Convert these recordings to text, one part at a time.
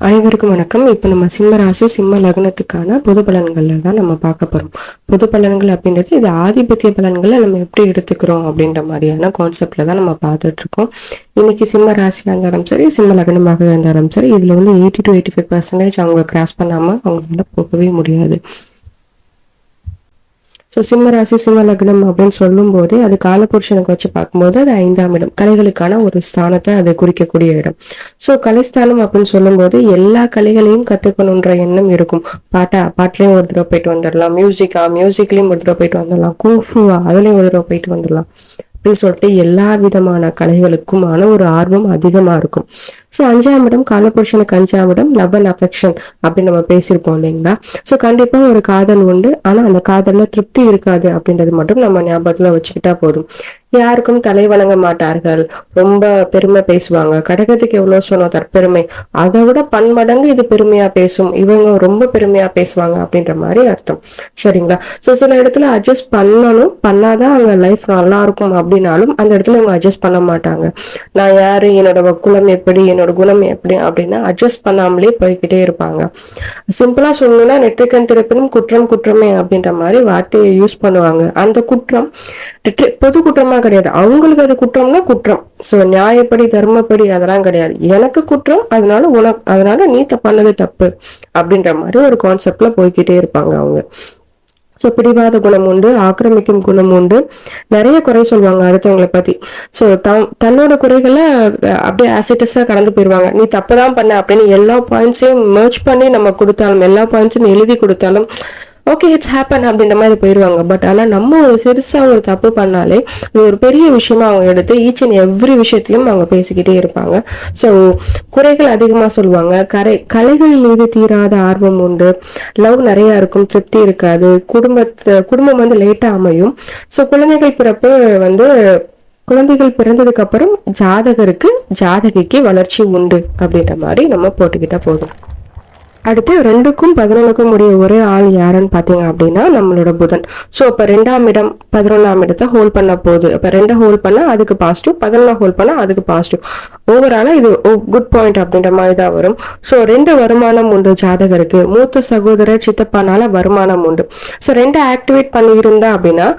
அனைவருக்கும் வணக்கம். இப்போ நம்ம சிம்ம ராசி சிம்ம லக்னத்துக்கான பொது பலன்கள்ல தான் நம்ம பார்க்க போறோம். பொது பலன்கள் அப்படின்றது இது ஆதிபத்திய பலன்களை நம்ம எப்படி எடுத்துக்கிறோம் அப்படின்ற மாதிரியான கான்செப்ட்ல தான் நம்ம பார்த்துட்டு இருக்கோம். இன்னைக்கு சிம்ம ராசியா இருந்தாலும் சரி, சிம்ம லக்னமாக இருந்தாலும் சரி, இதுல வந்து 80 to 85% அவங்க கிராஸ் பண்ணாம அவங்களால போகவே முடியாது. ஸோ சிம்ம ராசி சிம்ம லக்னம் அப்படின்னு சொல்லும் போதே அது காலபுருஷனுக்கு வச்சு பார்க்கும்போது அது 5ஆம் இடம், கலைகளுக்கான ஒரு ஸ்தானத்தை அது குறிக்கக்கூடிய இடம். ஸோ கலைஸ்தானம் அப்படின்னு சொல்லும் போது எல்லா கலைகளையும் கத்துக்கணுன்ற எண்ணம் இருக்கும். பாட்டுலயும் ஒரு தடவை போயிட்டு வந்துடலாம், மியூசிக்லயும் ஒரு தடவை போயிட்டு வந்துடலாம், குங்ஃபுவா அதுலயும் ஒரு தடவை போயிட்டு வந்துடலாம் அப்படின்னு சொல்லிட்டு எல்லா விதமான கலைகளுக்குமான ஒரு ஆர்வம் அதிகமா இருக்கும். ஸோ 5ஆம் இடம் காலபுருஷனுக்கு 5ஆம் இடம் லவ் அண்ட் அஃபெக்ஷன் அப்படின்னு நம்ம பேசியிருப்போம் இல்லைங்களா. ஸோ கண்டிப்பா ஒரு காதல் உண்டு, ஆனா அந்த காதல்ல திருப்தி இருக்காது அப்படின்றது மட்டும் நம்ம ஞாபகத்துல வச்சுக்கிட்டா போதும். யாருக்கும் தலை வணங்க மாட்டார்கள், ரொம்ப பெருமை பேசுவாங்க. கடகத்துக்கு எவ்வளவு சொன்னோம் தற்பெருமை, அதை விட பன்மடங்கு இது பெருமையா பேசும், இவங்க ரொம்ப பெருமையா பேசுவாங்க அப்படின்ற மாதிரி அர்த்தம். சரிங்களா. ஸோ சில இடத்துல அட்ஜஸ்ட் பண்ணணும், பண்ணாதான் அவங்க லைஃப் நல்லா இருக்கும் அப்படின்னாலும் அந்த இடத்துல அவங்க அட்ஜஸ்ட் பண்ண மாட்டாங்க. நான் யாரு, என்னோட குலம் எப்படி, என்னோட குணம் எப்படி அப்படின்னா அட்ஜஸ்ட் பண்ணாமலே போய்கிட்டே இருப்பாங்க. சிம்பிளா சொல்லணும்னா நெற்றிக்கண் திறப்பினும் குற்றம் குற்றமே அப்படின்ற மாதிரி வார்த்தையை யூஸ் பண்ணுவாங்க. அந்த குற்றம் பொது குற்றமா கிடையாது, அவங்களுக்கு அது குற்றம்னா குற்றம். சோ நியாயப்படி தர்மப்படி அதெல்லாம் கிடையாது. எனக்கு குற்றம், அதனால நீ பண்ணது தப்பு அப்படின்ற மாதிரி ஒரு கான்செப்ட்ல போய்கிட்டே இருப்பாங்க அவங்க. ஸோ பிடிவாத குணம் உண்டு, ஆக்கிரமிக்கும் குணம் உண்டு, நிறைய குறை சொல்லுவாங்க அடுத்தவங்களை பத்தி. ஸோ தன்னோட குறைகளை அப்படியே ஆசிட்டஸா கடந்து போயிடுவாங்க. நீ தப்புதான் பண்ண அப்படின்னு எல்லா பாயிண்ட்ஸையும் மர்ச் பண்ணி நம்ம கொடுத்தாலும், எல்லா பாயிண்ட்ஸும் எழுதி கொடுத்தாலும் ஓகே இட்ஸ் ஹேப்பன் அப்படின்ற மாதிரி போயிடுவாங்க. பட் ஆனா நம்ம ஒரு சிறுசா ஒரு தப்பு பண்ணாலே அது ஒரு பெரிய விஷயமா அவங்க எடுத்து ஈச் அண்ட் எவ்ரி விஷயத்திலும் அவங்க பேசிக்கிட்டே இருப்பாங்க. ஸோ குறைகள் அதிகமா சொல்லுவாங்க. கலைகள் மீது தீராத ஆர்வம் உண்டு, லவ் நிறைய இருக்கும், திருப்தி இருக்காது, குடும்பம் வந்து லேட்டா அமையும். ஸோ குழந்தைகள் பிறந்ததுக்கு அப்புறம் ஜாதகிக்கு வளர்ச்சி உண்டு அப்படின்ற மாதிரி நம்ம போட்டுக்கிட்டா போதும். அடுத்து 2க்கும் 11க்கும் உடைய ஒரே ஆள் யாருன்னு பாத்தீங்க அப்படின்னா நம்மளோட புதன். சோ இப்ப 2ஆம் இடம் 11ஆம் இடத்தை ஹோல்ட் பண்ண போகுது. இப்ப 2 ஹோல்ட் பண்ணா அதுக்கு பாசிட்டிவ், 11 ஹோல்ட் பண்ணா அதுக்கு பாசிட்டிவ். ஓவராலா இது குட் பாயிண்ட் அப்படின்ற மாதிரி தான் வரும். சோ 2 வருமானம் உண்டு ஜாதகருக்கு. மூத்த சகோதரர் சித்தப்பானால வருமானம் உண்டு. சோ 2 ஆக்டிவேட் பண்ணியிருந்தா அப்படின்னா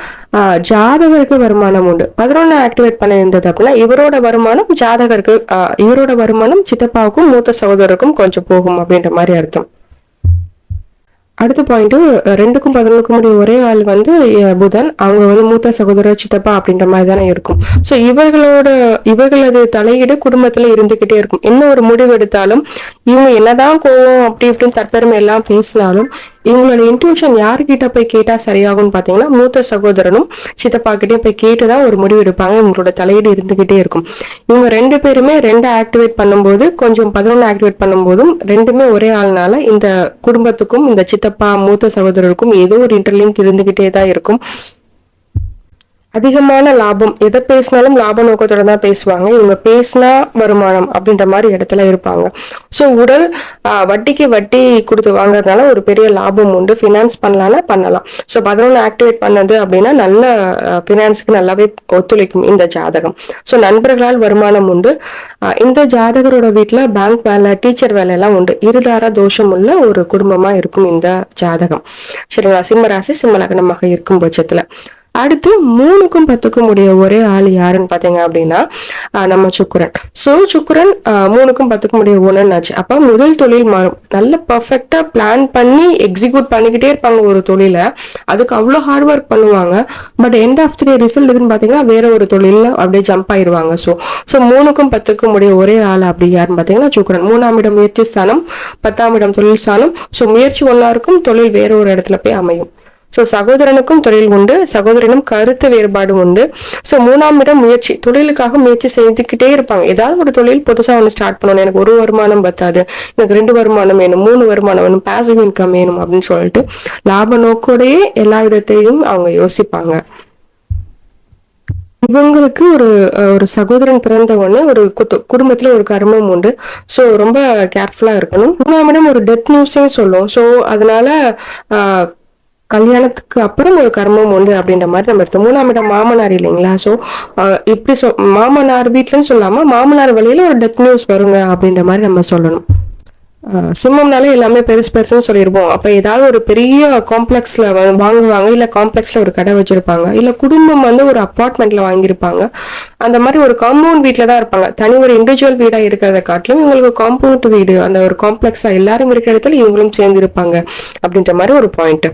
ஜாதகருக்கு வருமானம் உண்டு. 11 ஆக்டிவேட் பண்ணியிருந்தது அப்படின்னா இவரோட வருமானம் சித்தப்பாவுக்கும் மூத்த சகோதரருக்கும் கொஞ்சம் போகும் அப்படின்ற மாதிரி அர்த்தம். அடுத்த பாயிண்ட் 2க்கும் 11க்கும் ஒரே ஆள் வந்து புதன். அவங்க வந்து மூத்த சகோதரர் சித்தப்பா அப்படின்ற மாதிரி தானே இருக்கும். ஸோ இவர்களது தலையீடு குடும்பத்துல இருந்துகிட்டே இருக்கும். என்ன ஒரு முடிவு எடுத்தாலும் இவங்க என்னதான் கோவம் அப்படி இப்படின்னு தற்பெருமை எல்லாம் பேசினாலும் இவங்களோட இன்ட்யூஷன் யாருக்கிட்ட போய் கேட்டா சரியாகும்னு பாத்தீங்கன்னா மூத்த சகோதரனும் சித்தப்பா கிட்டயும் போய் கேட்டுதான் ஒரு முடிவு எடுப்பாங்க. இவங்களோட தலையீடு இருந்துகிட்டே இருக்கும். இவங்க 2 பேருமே 2 ஆக்டிவேட் பண்ணும்போது கொஞ்சம் 11 ஆக்டிவேட் பண்ணும்போதும் 2மே ஒரே ஆள்னால இந்த குடும்பத்துக்கும் இந்த சித்தப்பா மூத்த சகோதரருக்கும் ஏதோ ஒரு இன்டர்லிங்க் இருந்துகிட்டே தான் இருக்கும். அதிகமான லாபம், எதை பேசினாலும் லாப நோக்கத்தோட தான் பேசுவாங்க. இவங்க பேசினா வருமானம் அப்படின்ற மாதிரி இடத்துல இருப்பாங்க. ஸோ வட்டிக்கு வட்டி கொடுத்து வாங்குறதுனால ஒரு பெரிய லாபம் உண்டு. ஃபினான்ஸ் பண்ணலாம். ஸோ 11 ஆக்டிவேட் பண்ணது அப்படின்னா நல்ல ஃபினான்ஸுக்கு நல்லாவே ஒத்துழைக்கும் இந்த ஜாதகம். ஸோ நண்பர்களால் வருமானம் உண்டு. இந்த ஜாதகரோட வீட்டுல பேங்க் வேலை, டீச்சர் வேலை எல்லாம் உண்டு. இருதார தோஷம் உள்ள ஒரு குடும்பமா இருக்கும் இந்த ஜாதகம். சரிங்களா. சிம்ம ராசி சிம்ம லக்னமாக இருக்கும் பட்சத்துல அடுத்து 3க்கும் 10க்கும் உடைய ஒரே ஆள் யாருன்னு பாத்தீங்க அப்படின்னா நம்ம சுக்கிரன். சோ சுக்கிரன் 3க்கும் 10க்கும் உடைய ஒண்ணுன்னாச்சு. அப்ப முதல் தொழில் மாறும். நல்ல பர்ஃபெக்டா பிளான் பண்ணி எக்ஸிக்யூட் பண்ணிக்கிட்டே இருப்பாங்க ஒரு தொழில. அதுக்கு அவ்வளவு ஹார்ட் ஒர்க் பண்ணுவாங்க. But end of the result எதுன்னு பாத்தீங்கன்னா வேற ஒரு தொழில அப்படியே ஜம்ப் ஆயிருவாங்க. சோ 3க்கும் 10க்கும் உடைய ஒரே ஆள் அப்படி யாருன்னு பாத்தீங்கன்னா சுக்கிரன். 3ஆம் இடம் முயற்சி ஸ்தானம், 10ஆம் இடம் தொழில் ஸ்தானம். சோ முயற்சி ஒன்னா இருக்கும், தொழில் வேற ஒரு இடத்துல போய் அமையும். ஸோ சகோதரனுக்கும் தொழில் உண்டு, சகோதரனும் கருத்து வேறுபாடு உண்டு. ஸோ 3ஆம் இடம் முயற்சி, தொழிலுக்காக முயற்சி செய்துக்கிட்டே இருப்பாங்க. ஏதாவது ஒரு தொழில் புதுசா ஒன்று ஸ்டார்ட் பண்ணணும், எனக்கு ஒரு வருமானம் பத்தாது, எனக்கு 2 வருமானம் வேணும், 3 வருமானம் வேணும், பாசிவ் இன்கம் வேணும் அப்படின்னு சொல்லிட்டு லாப நோக்கோடையே எல்லா விதத்தையும் அவங்க யோசிப்பாங்க. இவங்களுக்கு ஒரு சகோதரன் பிறந்த உடனே ஒரு குடும்பத்துல ஒரு கர்மம் உண்டு. சோ ரொம்ப கேர்ஃபுல்லா இருக்கணும். 3ஆம் இடம் ஒரு டெத் நியூஸே சொல்லும். சோ அதனால கல்யாணத்துக்கு அப்புறம் ஒரு கர்மம் உண்டு அப்படின்ற மாதிரி நம்ம எடுத்தோம். 3ஆம் இடம் மாமனார் இல்லைங்களா. சோ இப்படி மாமனார் வீட்டுலன்னு சொல்லாம மாமனார் வழியில ஒரு டெத் நியூஸ் வருங்க அப்படின்ற மாதிரி நம்ம சொல்லணும். சிம்மம்னாலே எல்லாமே பெருசு பெருசுன்னு சொல்லியிருப்போம். அப்ப ஏதாவது ஒரு பெரிய காம்ப்ளெக்ஸ்ல வாங்குவாங்க, இல்ல காம்ப்ளெக்ஸ்ல ஒரு கடை வச்சிருப்பாங்க, இல்ல குடும்பம் வந்து ஒரு அப்பார்ட்மெண்ட்ல வாங்கியிருப்பாங்க. அந்த மாதிரி ஒரு காம்பவுண்ட் வீட்ல தான் இருப்பாங்க. தனி ஒரு இண்டிவிஜுவல் வீடா இருக்கிறத காட்டிலும் இவங்களுக்கு காம்பவுண்ட் வீடு, அந்த ஒரு காம்ப்ளெக்ஸா எல்லாரும் இருக்கிற இடத்துல இவங்களும் சேர்ந்து இருப்பாங்க அப்படின்ற மாதிரி ஒரு பாயிண்ட்.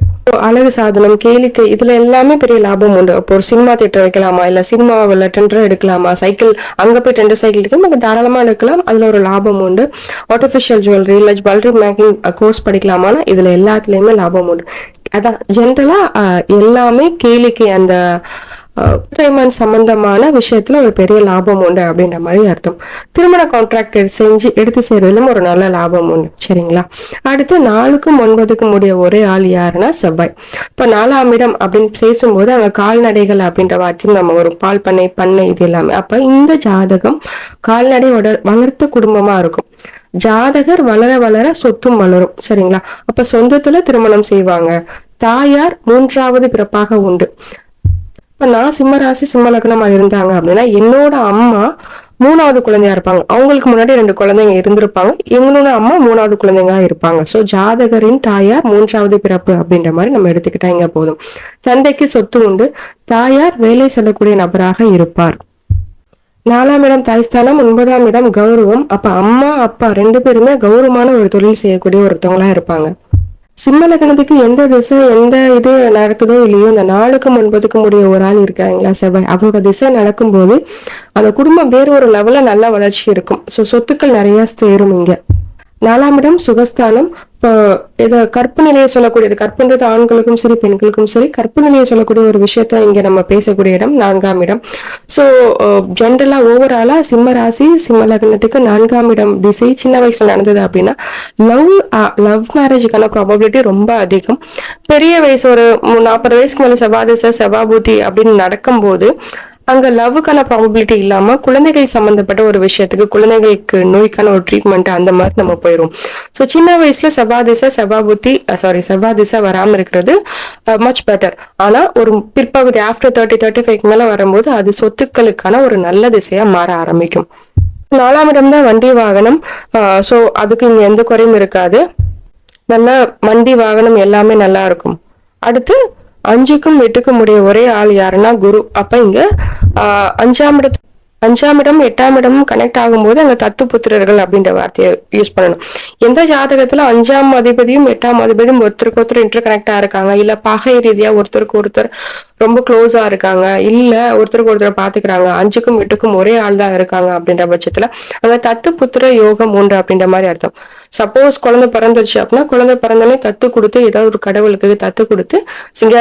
அழகு சாதனம், கேளிக்கை, இதுல எல்லாமே பெரிய லாபம் உண்டு. இப்போ ஒரு சினிமா தியேட்டர் வைக்கலாமா, இல்ல சினிமாவில் டெண்டர் எடுக்கலாமா, சைக்கிள் அங்க போய் டெண்டர் சைக்கிள் எடுத்து நமக்கு தாராளமா எடுக்கலாம், அதுல ஒரு லாபம் உண்டு. ஆர்டிபிஷியல் ஜுவல்லரி இல்ல ஜுவல்லரி மேக்கிங் கோர்ஸ் படிக்கலாமான்னா இதுல எல்லாத்துலயுமே லாபம் உண்டு. அதான் ஜென்ரலா எல்லாமே கேளிக்கை அந்த என்டர்டைன்மெண்ட் சம்பந்தமான விஷயத்துல ஒரு பெரிய லாபம் உண்டு அப்படின்ற மாதிரி அர்த்தம். திருமண கான்ட்ராக்ட் செஞ்சு எடுத்து செய்யறதுலும் ஒரு நல்ல லாபம் உண்டு. சரிங்களா? அடுத்து 4க்கும் 9க்கும் உடைய ஒரே ஆள் யாருன்னா செவ்வாய். இப்ப 4ஆம் இடம் அப்படின்னு பேசும்போது அங்க கால்நடைகள் அப்படின்ற வார்த்தையும் நம்ம ஒரு பால் பண்ணை இது எல்லாமே. அப்ப இந்த ஜாதகம் கால்நடை வளர்த்த குடும்பமா இருக்கும். ஜாதகர் வளர வளர சொத்தும் வளரும். சரிங்களா? அப்ப சொந்தத்துல திருமணம் செய்வாங்க. தாயார் 3வது பிறப்பாக உண்டு. இப்ப நான் சிம்ம ராசி சிம்ம லக்னமா இருந்தாங்க அப்படின்னா என்னோட அம்மா 3வது குழந்தையா இருப்பாங்க. அவங்களுக்கு முன்னாடி 2 குழந்தைங்க இருந்திருப்பாங்க. எங்களோட அம்மா 3வது குழந்தைங்களா இருப்பாங்க. சோ ஜாதகரின் தாயார் 3வது பிறப்பு அப்படின்ற மாதிரி நம்ம எடுத்துக்கிட்டா இங்க போதும். தந்தைக்கு சொத்து உண்டு. தாயார் வேலை செல்லக்கூடிய நபராக இருப்பார். 4ஆம் இடம் தாய்ஸ்தானம், 9ஆம் இடம் கௌரவம். அப்ப அம்மா அப்பா 2 பேருமே கௌரவமான ஒரு தொழில் செய்யக்கூடிய ஒருத்தவங்களா இருப்பாங்க. சிம்ம லக்னத்துக்கு எந்த திசை எந்த இது நடக்குதோ இல்லையோ, இந்த 4க்கும் 9க்கும் உடைய ஒரு ஆள் இருக்காங்களா செவ்வாய், அவரோட திசை நடக்கும்போது அந்த குடும்பம் வேறு ஒரு லெவல்ல நல்ல வளர்ச்சி இருக்கும். சொத்துக்கள் நிறைய சேரும். இங்க 4ஆம் இடம் சுகஸ்தானம். இப்போ இதை கற்பு நிலையை சொல்லக்கூடியது, கற்புன்றது ஆண்களுக்கும் சரி பெண்களுக்கும் சரி, கற்பு நிலையை சொல்லக்கூடிய ஒரு விஷயத்த இங்க நம்ம பேசக்கூடிய இடம் 4ஆம் இடம். ஸோ ஜென்ரலா ஓவராலா சிம்ம ராசி சிம்ம லக்னத்துக்கு 4ஆம் இடம் திசை சின்ன வயசுல நடந்தது அப்படின்னா லவ் மேரேஜுக்கான ப்ராபபிலிட்டி ரொம்ப அதிகம். பெரிய வயசு ஒரு 40 வயசுக்கு மேல செவ்வாதிசை செவ்வாபூதி அப்படின்னு நடக்கும்போது அங்க லவ்வுக்கான ப்ராபபிலிட்டி இல்லாம குழந்தைகள் சம்பந்தப்பட்ட ஒரு விஷயத்துக்கு, குழந்தைகளுக்கு நோய்க்கான ஒரு ட்ரீட்மெண்ட் அந்த மாதிரி நம்ம போயிரும். ஸோ சின்ன வயசுல செவ்வாதிசை வராம இருக்கிறது மச் பெட்டர். ஆனா ஒரு பிற்பகுதி ஆஃப்டர் 30-35 மேல வரும்போது அது சொத்துக்களுக்கான ஒரு நல்ல திசையா மாற ஆரம்பிக்கும். 4ஆம் இடம் தான் வண்டி வாகனம். ஸோ அதுக்கு இங்க எந்த குறையும் இருக்காது. நல்ல வண்டி வாகனம் எல்லாமே நல்லா இருக்கும். அடுத்து 5க்கும் 8க்கும் உடைய ஒரே ஆள் யாருன்னா குரு. அப்ப இங்க 5ஆம் இடம் 8ஆம் இடமும் கனெக்ட் ஆகும்போது அங்க தத்து புத்திரர்கள் அப்படின்ற வார்த்தையை யூஸ் பண்ணணும். எந்த ஜாதகத்துல 5ஆம் அதிபதியும் 8ஆம் அதிபதியும் ஒருத்தருக்கு ஒருத்தர் இன்டர் கனெக்டா இருக்காங்க, இல்ல பகை ரீதியா ஒருத்தருக்கு ஒருத்தர் ரொம்ப க்ளோஸா இருக்காங்க, இல்ல ஒருத்தருக்கு ஒருத்தர் பாத்துக்கிறாங்க, 5க்கும் 8க்கும் ஒரே ஆள் தான் இருக்காங்க அப்படின்ற பட்சத்துல அங்க தத்து புத்திர யோகம் உண்டு அப்படின்ற மாதிரி அர்த்தம். சப்போஸ் குழந்தை பிறந்துருச்சு அப்படின்னா குழந்தை பிறந்தோடனே தத்து கொடுத்து ஏதாவது ஒரு கடவுளுக்கு தத்து கொடுத்து, இங்க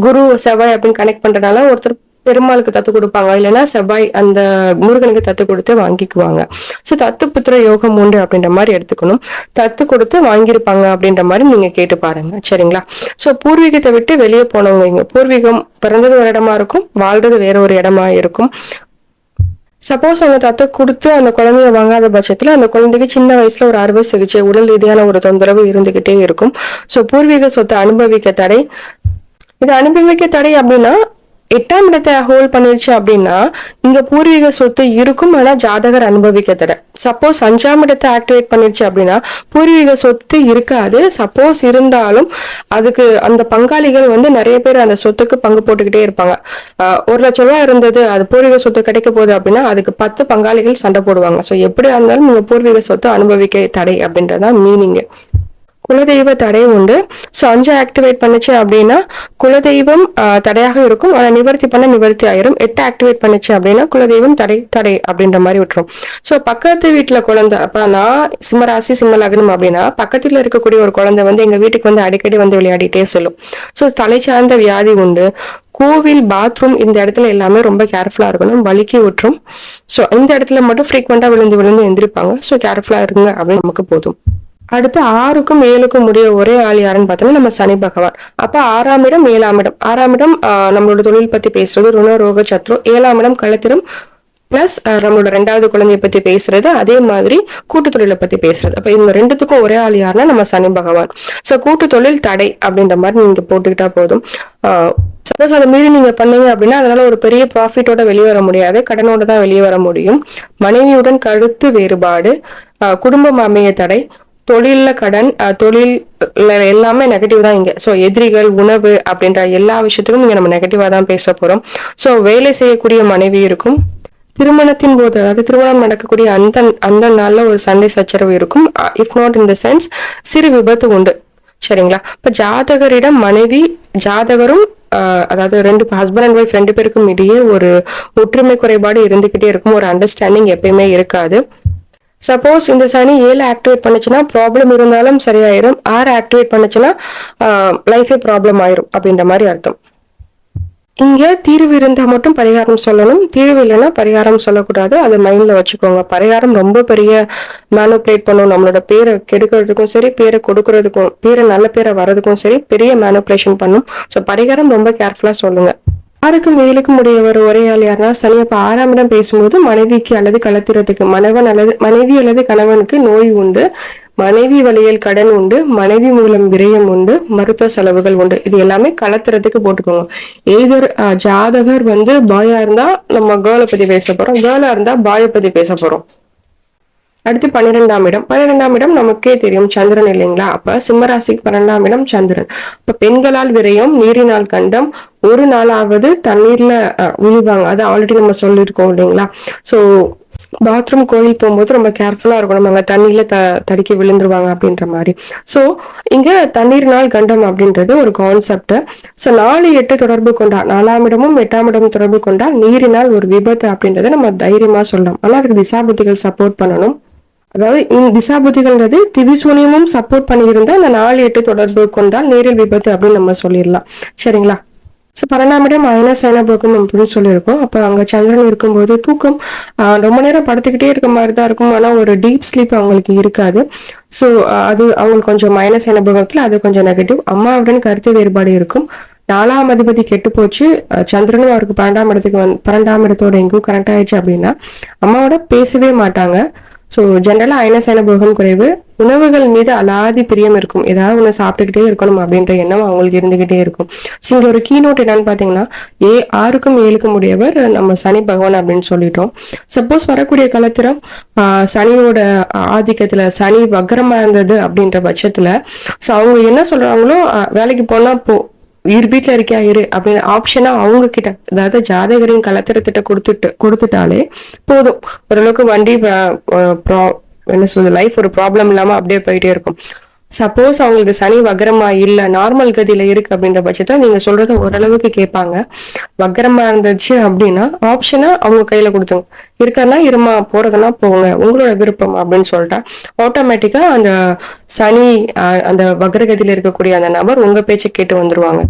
குரு செவ்வாய் அப்படின்னு கனெக்ட் பண்றதுனால ஒருத்தர் பெருமாளுக்கு தத்து கொடுப்பாங்க, இல்லைன்னா செவ்வாய் அந்த முருகனுக்கு தத்து கொடுத்து வாங்கிக்குவாங்க. சோ தத்து புத்திர யோகம் உண்டு அப்படின்ற மாதிரி எடுத்துக்கணும். தத்து கொடுத்து வாங்கியிருப்பாங்க அப்படின்ற மாதிரி நீங்க கேட்டு பாருங்க. சரிங்களா? சோ பூர்வீகத்தை விட்டு வெளியே போனவங்க, இங்க பூர்வீகம் பிறந்தது ஒரு இடமா இருக்கும், வாழ்றது வேற ஒரு இடமா இருக்கும். சப்போஸ் அவங்க தத்து கொடுத்து அந்த குழந்தைய வாங்காத பட்சத்துல அந்த குழந்தைக்கு சின்ன வயசுல ஒரு அறுவை சிகிச்சை, உடல் ரீதியான ஒரு தொந்தரவு இருந்துகிட்டே இருக்கும். சோ பூர்வீக சொத்தை அனுபவிக்க தடை. இது அனுபவிக்க தடை அப்படின்னா 8ஆம் இடத்தை ஹோல்ட் பண்ணிருச்சு அப்படின்னா இங்க பூர்வீக சொத்து இருக்கும், ஆனா ஜாதகர் அனுபவிக்க தடை. சப்போஸ் 5ஆம் இடத்தை ஆக்டிவேட் பண்ணிருச்சு அப்படின்னா பூர்வீக சொத்து இருக்காது. சப்போஸ் இருந்தாலும் அதுக்கு அந்த பங்காளிகள் வந்து நிறைய பேர் அந்த சொத்துக்கு பங்கு போட்டுக்கிட்டே இருப்பாங்க. 1 லட்சம் ரூபாய் இருந்தது, அது பூர்வீக சொத்து கிடைக்க போகுது அப்படின்னா அதுக்கு 10 பங்காளிகள் சண்டை போடுவாங்க. சோ எப்படி இருந்தாலும் நீங்க பூர்வீக சொத்து அனுபவிக்க தடை அப்படின்றதான் மீனிங். குலதெய்வ தடை உண்டு. ஸோ 5 ஆக்டிவேட் பண்ணுச்சு அப்படின்னா குலதெய்வம் தடையாக இருக்கும், ஆனா நிவர்த்தி ஆயிரும். 8 ஆக்டிவேட் பண்ணுச்சு அப்படின்னா குலதெய்வம் தடை அப்படின்ற மாதிரி விட்டுரும். ஸோ பக்கத்து வீட்டுல குழந்தை, அப்ப நான் சிம்மராசி சிம்ம லக்னம் அப்படின்னா பக்கத்துல இருக்கக்கூடிய ஒரு குழந்தை வந்து எங்க வீட்டுக்கு வந்து அடிக்கடி வந்து விளையாடிட்டே செல்லும். ஸோ தலை சார்ந்த வியாதி உண்டு. கோவில் பாத்ரூம் இந்த இடத்துல எல்லாமே ரொம்ப கேர்ஃபுல்லா இருக்கணும், வலிக்கி விட்டுரும். ஸோ இந்த இடத்துல மட்டும் ஃப்ரீக்வெண்டா விழுந்து எந்திரிப்பாங்க. ஸோ கேர்ஃபுல்லா இருங்க அப்படின்னு நமக்கு போதும். அடுத்து 6க்கும் 7க்கும் உடைய ஒரே ஆள் யாருன்னு பார்த்தோம்னா நம்ம சனி பகவான். அப்ப 6ஆம் இடம் 7ஆம் இடம். 6ஆம் இடம் நம்மளோட தொழில் பத்தி பேசுறது, ருண ரோக சத்ரு. 7ஆம் இடம் களத்திரம் பிளஸ் நம்மளோட 2வது குழந்தைய பத்தி பேசுறது, அதே மாதிரி கூட்டு தொழிலை பத்தி பேசுறது. அப்ப இந்த 2த்துக்கும் ஒரே ஆள் யாருன்னா நம்ம சனி பகவான். சோ கூட்டு தொழில் தடை அப்படின்ற மாதிரி நீங்க போட்டுக்கிட்டா போதும். சப்போஸ் அதை மீறி நீங்க பண்ணீங்க அப்படின்னா அதனால ஒரு பெரிய ப்ராஃபிட்டோட வெளியே வர முடியாது, கடனோட தான் வெளியே வர முடியும். மனைவியுடன் கருத்து வேறுபாடு, குடும்பம் அமைய தடை, தொழில்ல கடன், தொழில் எல்லாமே நெகட்டிவ் தான் இங்க. ஸோ எதிரிகள், உணவு அப்படின்ற எல்லா விஷயத்துக்கும் இங்க நம்ம நெகட்டிவா தான் பேச போறோம். ஸோ வேலை செய்யக்கூடிய மனைவி இருக்கும். திருமணத்தின் போது, அதாவது திருமணம் நடக்கக்கூடிய அந்த அந்த நாள்ல ஒரு சண்டை சச்சரவு இருக்கும். If not in the sense சிறு விபத்து உண்டு. சரிங்களா? இப்ப ஜாதகரிடம் மனைவி, ஜாதகரும் அதாவது ஹஸ்பண்ட் அண்ட் ஒய்ஃப் 2 பேருக்கும் இடையே ஒரு ஒற்றுமை குறைபாடு இருந்துகிட்டே இருக்கும். ஒரு அண்டர்ஸ்டாண்டிங் எப்பயுமே இருக்காது. சப்போஸ் இந்த சனி 7 ஆக்டிவேட் பண்ணுச்சுன்னா ப்ராப்ளம் இருந்தாலும் சரியாயிரும். 6 ஆக்டிவேட் பண்ணுச்சுன்னா லைஃபே ப்ராப்ளம் ஆயிரும் அப்படின்ற மாதிரி அர்த்தம். இங்க தீர்வு இருந்தா மட்டும் பரிகாரம் சொல்லணும். தீர்வு இல்லைன்னா பரிகாரம் சொல்லக்கூடாது. அதை மைண்ட்ல வச்சுக்கோங்க. பரிகாரம் ரொம்ப பெரிய மேனுப்ளேட் பண்ணும். நம்மளோட பேரை கெடுக்கிறதுக்கும் சரி, பேரை கொடுக்கறதுக்கும், நல்ல பேரை வர்றதுக்கும் சரி, பெரிய மேனுப்ளேஷன் பண்ணும். ஸோ பரிகாரம் ரொம்ப கேர்ஃபுல்லா சொல்லுங்க. 6க்கும் 7க்கும் உடையவர் ஒரே ஆள் யாருன்னா சனி. அப்ப 6ஆம் இடம் பேசும்போது மனைவிக்கு அல்லது கலத்திரத்துக்கு, மனைவி அல்லது கணவனுக்கு நோய் உண்டு, மனைவி வழியில் கடன் உண்டு, மனைவி மூலம் விரயம் உண்டு, மருத்துவ செலவுகள் உண்டு. இது எல்லாமே கலத்திரத்துக்கு போட்டுக்கோங்க. எய்தர் ஜாதகர் பாயா இருந்தா நம்ம கேர்ளை பத்தி பேச போறோம், கேர்ளா இருந்தா பாயை பத்தி பேச போறோம். அடுத்து 12ஆம் இடம். 12ஆம் இடம் நமக்கே தெரியும், சந்திரன் இல்லைங்களா? அப்ப சிம்மராசிக்கு 12ஆம் இடம் சந்திரன். இப்ப பெண்களால் விரயம், நீரினால் கண்டம், ஒரு நாளாவது தண்ணீர்ல விழுவாங்க. அது ஆல்ரெடி நம்ம சொல்லியிருக்கோம் இல்லைங்களா? சோ பாத்ரூம், கோயில் போகும்போது ரொம்ப கேர்ஃபுல்லா இருக்கணும். அங்க தண்ணியில தடுக்கி விழுந்துருவாங்க அப்படின்ற மாதிரி. சோ இங்க தண்ணீர்னால் கண்டம் அப்படின்றது ஒரு கான்செப்ட். சோ 4, 8 தொடர்பு கொண்டா, 4ஆம் இடமும் 8ஆம் இடமும் தொடர்பு கொண்டா நீரினால் ஒரு விபத்து அப்படின்றத நம்ம தைரியமா சொல்லலாம். ஆனா அதுக்கு திசாபுத்திகள் சப்போர்ட் பண்ணணும். அதாவது திசாபுத்திகள்ன்றது திதிசூனியமும் சப்போர்ட் பண்ணியிருந்தா அந்த 4, 8 தொடர்பு கொண்டால் நேரில் விபத்து அப்படின்னு நம்ம சொல்லிடலாம். சரிங்களா? ஸோ 12ஆம் இடம் அயன சயன போகம் அப்படின்னு சொல்லியிருக்கோம். அப்போ அங்கே சந்திரன் இருக்கும்போது தூக்கம் ரொம்ப நேரம் படுத்துக்கிட்டே இருக்க மாதிரி தான் இருக்கும். ஆனால் ஒரு டீப் ஸ்லீப் அவங்களுக்கு இருக்காது. ஸோ அது அவங்களுக்கு கொஞ்சம் மைனஸ் சயன போகத்தில் அது கொஞ்சம் நெகட்டிவ். அம்மாவுடன் கருத்து வேறுபாடு இருக்கும். 4ஆம் அதிபதி கெட்டு போச்சு, சந்திரனும் அவருக்கு 12ஆம் இடத்தோட எங்கேயும் கனெக்ட் ஆயிடுச்சு அப்படின்னா அம்மாவோட பேசவே மாட்டாங்க. ஸோ ஜென்ரலா அயன சயன போகம் குறைவு. உணவுகள் மீது அலாதி பிரியம் இருக்கும். ஏதாவது ஒன்று சாப்பிட்டுக்கிட்டே இருக்கணும் அப்படின்ற எண்ணம் அவங்களுக்கு இருந்துகிட்டே இருக்கும். ஸோ இங்க ஒரு கீநோட் என்னன்னு பாத்தீங்கன்னா 6க்கும் 7க்கும் உடையவர் நம்ம சனி பகவான் அப்படின்னு சொல்லிட்டோம். சப்போஸ் வரக்கூடிய கலத்திரம் சனியோட ஆதிக்கத்துல சனி வக்கரமா இருந்தது அப்படின்ற பட்சத்துல ஸோ அவங்க என்ன சொல்றாங்களோ, வேலைக்கு போனா வீட்டுல இருக்கியா இரு அப்படின்னு ஆப்ஷனா அவங்க கிட்ட, அதாவது ஜாதகரின் கலத்திரத்திட்ட கொடுத்துட்டாலே போதும். ஓரளவுக்கு வண்டி என்ன சொல்றது, லைஃப் ஒரு ப்ராப்ளம் இல்லாம அப்படியே போயிட்டே இருக்கும். சப்போஸ் அவங்களுக்கு சனி வக்கரமா இல்ல, நார்மல் கதியில இருக்கு அப்படின்ற பட்சத்துல நீங்க சொல்றத ஓரளவுக்கு கேட்பாங்க. வக்கரமா இருந்துச்சு அப்படின்னா ஆப்ஷனா அவங்க கையில கொடுத்தோம். இருக்கன்னா இருமா, போறதுன்னா போங்க, உங்களோட விருப்பம் அப்படின்னு சொல்லிட்டா ஆட்டோமேட்டிக்கா அந்த சனி அந்த வக்கரகதியில இருக்கக்கூடிய அந்த நபர் உங்க பேச்சை கேட்டு வந்துருவாங்க.